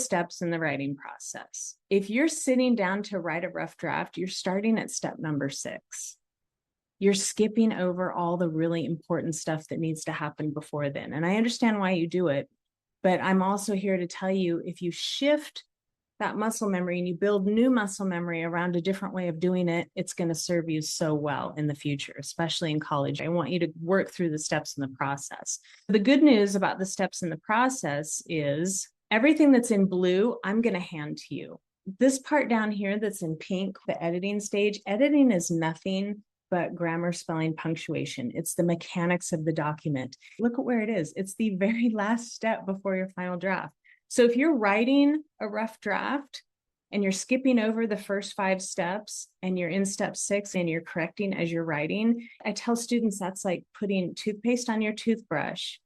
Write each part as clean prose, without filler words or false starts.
steps in the writing process. If you're sitting down to write a rough draft, you're starting at step number 6. You're skipping over all the really important stuff that needs to happen before then. And I understand why you do it, but I'm also here to tell you, if you shift that muscle memory and you build new muscle memory around a different way of doing it, it's going to serve you so well in the future, especially in college. I want you to work through the steps in the process. The good news about the steps in the process is everything that's in blue, I'm going to hand to you. This part down here that's in pink, the editing stage, editing is nothing but grammar, spelling, punctuation. It's the mechanics of the document. Look at where it is. It's the very last step before your final draft. So if you're writing a rough draft and you're skipping over the first 5 steps and you're in step 6 and you're correcting as you're writing, I tell students that's like putting toothpaste on your toothbrush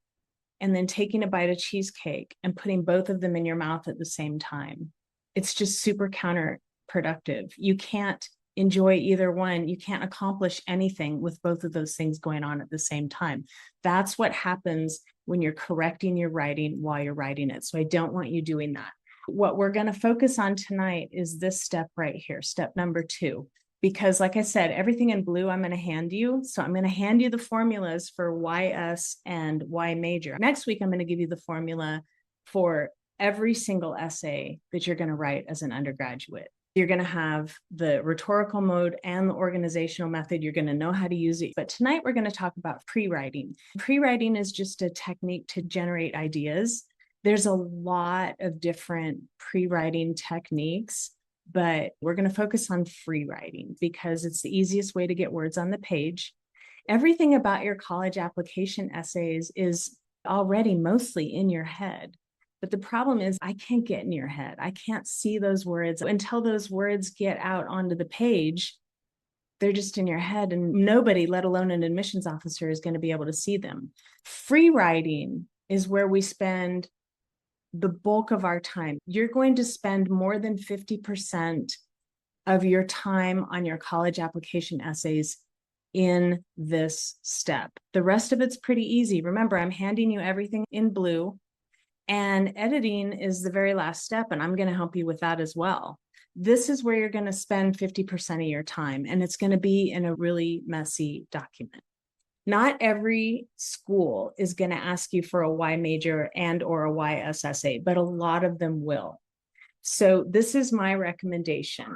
and then taking a bite of cheesecake and putting both of them in your mouth at the same time. It's just super counterproductive. You can't enjoy either one. You can't accomplish anything with both of those things going on at the same time. That's what happens when you're correcting your writing while you're writing it. So I don't want you doing that. What we're going to focus on tonight is this step right here, step number 2. Because like I said, everything in blue I'm going to hand you. So I'm going to hand you the formulas for YS and Y major. Next week, I'm going to give you the formula for every single essay that you're going to write as an undergraduate. You're going to have the rhetorical mode and the organizational method. You're going to know how to use it. But tonight we're going to talk about pre-writing. Pre-writing is just a technique to generate ideas. There's a lot of different pre-writing techniques, but we're going to focus on free writing because it's the easiest way to get words on the page. Everything about your college application essays is already mostly in your head. But the problem is I can't get in your head. I can't see those words until those words get out onto the page. They're just in your head and nobody, let alone an admissions officer, is going to be able to see them. Free writing is where we spend the bulk of our time. You're going to spend more than 50% of your time on your college application essays in this step. The rest of it's pretty easy. Remember, I'm handing you everything in blue. And editing is the very last step, and I'm going to help you with that as well. This is where you're going to spend 50% of your time, and it's going to be in a really messy document. Not every school is going to ask you for a Y major and or a YS essay, but a lot of them will. So this is my recommendation.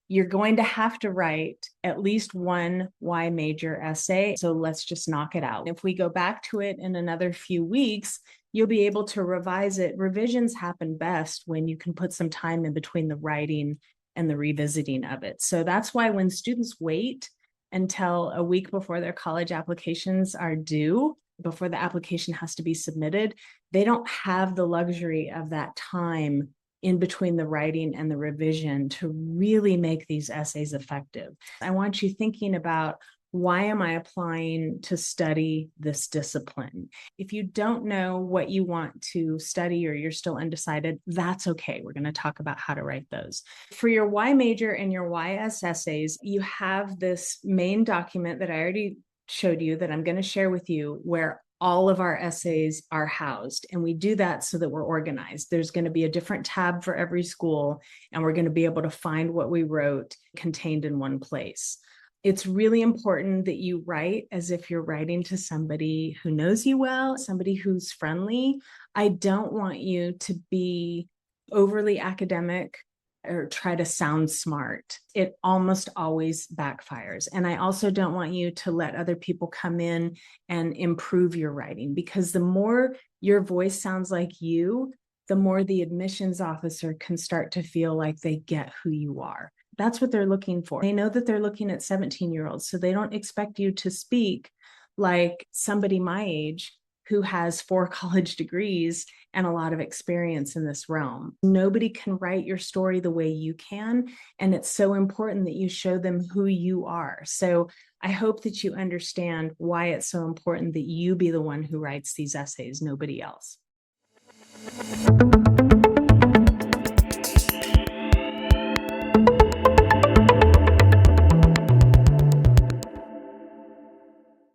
You're going to have to write at least one Y major essay. So let's just knock it out. If we go back to it in another few weeks, you'll be able to revise it. Revisions happen best when you can put some time in between the writing and the revisiting of it. So that's why when students wait until a week before their college applications are due, before the application has to be submitted, they don't have the luxury of that time in between the writing and the revision to really make these essays effective. I want you thinking about, why am I applying to study this discipline? If you don't know what you want to study or you're still undecided, that's okay. We're going to talk about how to write those. For your Y major and your YS essays, you have this main document that I already showed you that I'm going to share with you, where all of our essays are housed. And we do that so that we're organized. There's going to be a different tab for every school, and we're going to be able to find what we wrote contained in one place. It's really important that you write as if you're writing to somebody who knows you well, somebody who's friendly. I don't want you to be overly academic or try to sound smart. It almost always backfires. And I also don't want you to let other people come in and improve your writing, because the more your voice sounds like you, the more the admissions officer can start to feel like they get who you are. That's what they're looking for. They know that they're looking at 17-year-olds, so they don't expect you to speak like somebody my age who has 4 college degrees and a lot of experience in this realm. Nobody can write your story the way you can, and it's so important that you show them who you are. So I hope that you understand why it's so important that you be the one who writes these essays, nobody else.